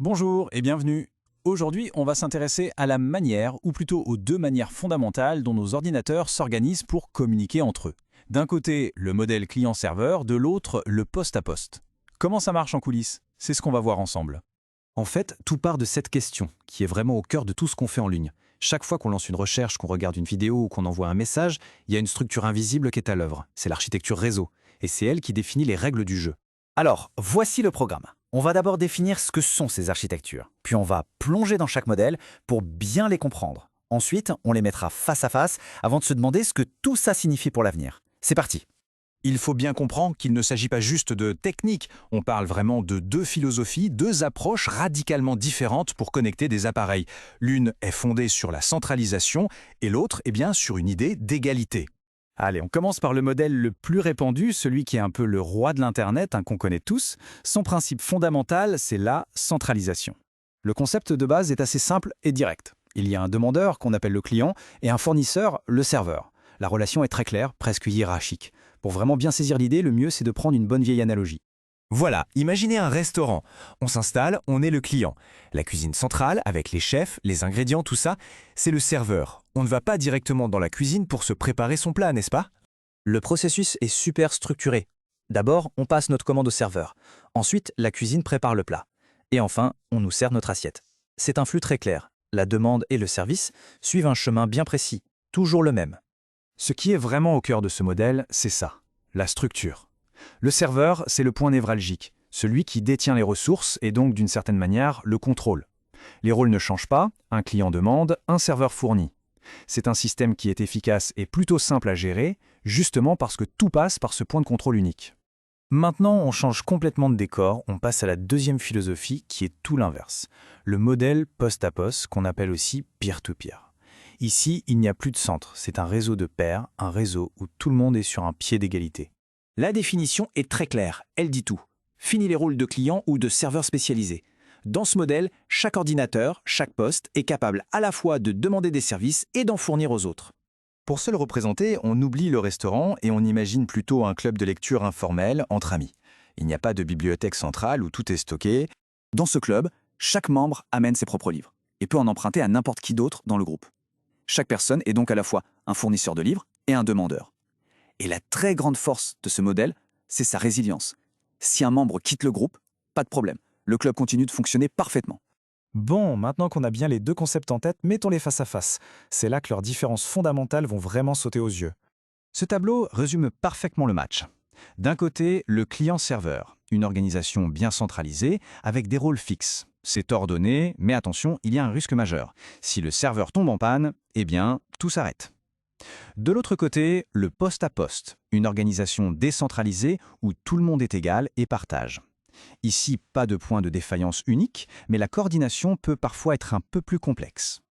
Bonjour et bienvenue. Aujourd'hui, on va s'intéresser à la manière, ou plutôt aux deux manières fondamentales dont nos ordinateurs s'organisent pour communiquer entre eux. D'un côté, le modèle client-serveur, de l'autre, le poste-à-poste. Comment ça marche en coulisses? C'est ce qu'on va voir ensemble. En fait, tout part de cette question, qui est vraiment au cœur de tout ce qu'on fait en ligne. Chaque fois qu'on lance une recherche, qu'on regarde une vidéo ou qu'on envoie un message, il y a une structure invisible qui est à l'œuvre. C'est l'architecture réseau, et c'est elle qui définit les règles du jeu. Alors, voici le programme. On va d'abord définir ce que sont ces architectures, puis on va plonger dans chaque modèle pour bien les comprendre. Ensuite, on les mettra face à face avant de se demander ce que tout ça signifie pour l'avenir. C'est parti! Il faut bien comprendre qu'il ne s'agit pas juste de technique, on parle vraiment de deux philosophies, deux approches radicalement différentes pour connecter des appareils. L'une est fondée sur la centralisation et l'autre, sur une idée d'égalité. Allez, on commence par le modèle le plus répandu, celui qui est un peu le roi de l'Internet, qu'on connaît tous. Son principe fondamental, c'est la centralisation. Le concept de base est assez simple et direct. Il y a un demandeur, qu'on appelle le client, et un fournisseur, le serveur. La relation est très claire, presque hiérarchique. Pour vraiment bien saisir l'idée, le mieux c'est de prendre une bonne vieille analogie. Voilà, imaginez un restaurant. On s'installe, on est le client. La cuisine centrale, avec les chefs, les ingrédients, tout ça, c'est le serveur. On ne va pas directement dans la cuisine pour se préparer son plat, n'est-ce pas? Le processus est super structuré. D'abord, on passe notre commande au serveur. Ensuite, la cuisine prépare le plat. Et enfin, on nous sert notre assiette. C'est un flux très clair. La demande et le service suivent un chemin bien précis, toujours le même. Ce qui est vraiment au cœur de ce modèle, c'est ça, la structure. Le serveur, c'est le point névralgique, celui qui détient les ressources et donc d'une certaine manière le contrôle. Les rôles ne changent pas, un client demande, un serveur fournit. C'est un système qui est efficace et plutôt simple à gérer, justement parce que tout passe par ce point de contrôle unique. Maintenant, on change complètement de décor, on passe à la deuxième philosophie qui est tout l'inverse, le modèle poste-à-poste qu'on appelle aussi peer-to-peer. Ici, il n'y a plus de centre, c'est un réseau de pairs, un réseau où tout le monde est sur un pied d'égalité. La définition est très claire, elle dit tout. Fini les rôles de client ou de serveur spécialisé. Dans ce modèle, chaque ordinateur, chaque poste est capable à la fois de demander des services et d'en fournir aux autres. Pour se le représenter, on oublie le restaurant et on imagine plutôt un club de lecture informel entre amis. Il n'y a pas de bibliothèque centrale où tout est stocké. Dans ce club, chaque membre amène ses propres livres et peut en emprunter à n'importe qui d'autre dans le groupe. Chaque personne est donc à la fois un fournisseur de livres et un demandeur. Et la très grande force de ce modèle, c'est sa résilience. Si un membre quitte le groupe, pas de problème. Le club continue de fonctionner parfaitement. Bon, maintenant qu'on a bien les deux concepts en tête, mettons-les face à face. C'est là que leurs différences fondamentales vont vraiment sauter aux yeux. Ce tableau résume parfaitement le match. D'un côté, le client-serveur, une organisation bien centralisée avec des rôles fixes. C'est ordonné, mais attention, il y a un risque majeur. Si le serveur tombe en panne, tout s'arrête. De l'autre côté, le poste-à-poste, une organisation décentralisée où tout le monde est égal et partage. Ici, pas de point de défaillance unique, mais la coordination peut parfois être un peu plus complexe.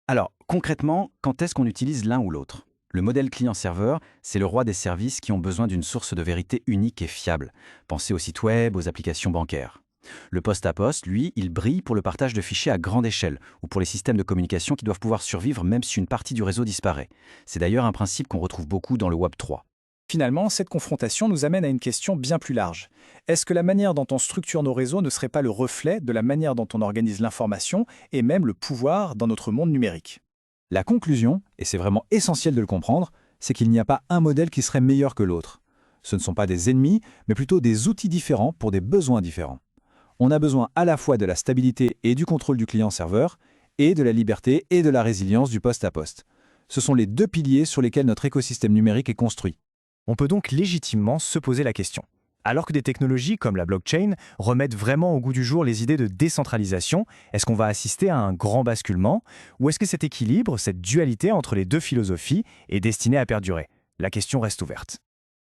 Alors, concrètement, quand est-ce qu'on utilise l'un ou l'autre? Le modèle client-serveur, c'est le roi des services qui ont besoin d'une source de vérité unique et fiable. Pensez aux sites web, aux applications bancaires. Le poste-à-poste, lui, il brille pour le partage de fichiers à grande échelle ou pour les systèmes de communication qui doivent pouvoir survivre même si une partie du réseau disparaît. C'est d'ailleurs un principe qu'on retrouve beaucoup dans le Web 3. Finalement, cette confrontation nous amène à une question bien plus large. Est-ce que la manière dont on structure nos réseaux ne serait pas le reflet de la manière dont on organise l'information et même le pouvoir dans notre monde numérique? La conclusion, et c'est vraiment essentiel de le comprendre, c'est qu'il n'y a pas un modèle qui serait meilleur que l'autre. Ce ne sont pas des ennemis, mais plutôt des outils différents pour des besoins différents. On a besoin à la fois de la stabilité et du contrôle du client-serveur, et de la liberté et de la résilience du poste-à-poste. Ce sont les deux piliers sur lesquels notre écosystème numérique est construit. On peut donc légitimement se poser la question. Alors que des technologies comme la blockchain remettent vraiment au goût du jour les idées de décentralisation, est-ce qu'on va assister à un grand basculement? Ou est-ce que cet équilibre, cette dualité entre les deux philosophies est destiné à perdurer? La question reste ouverte.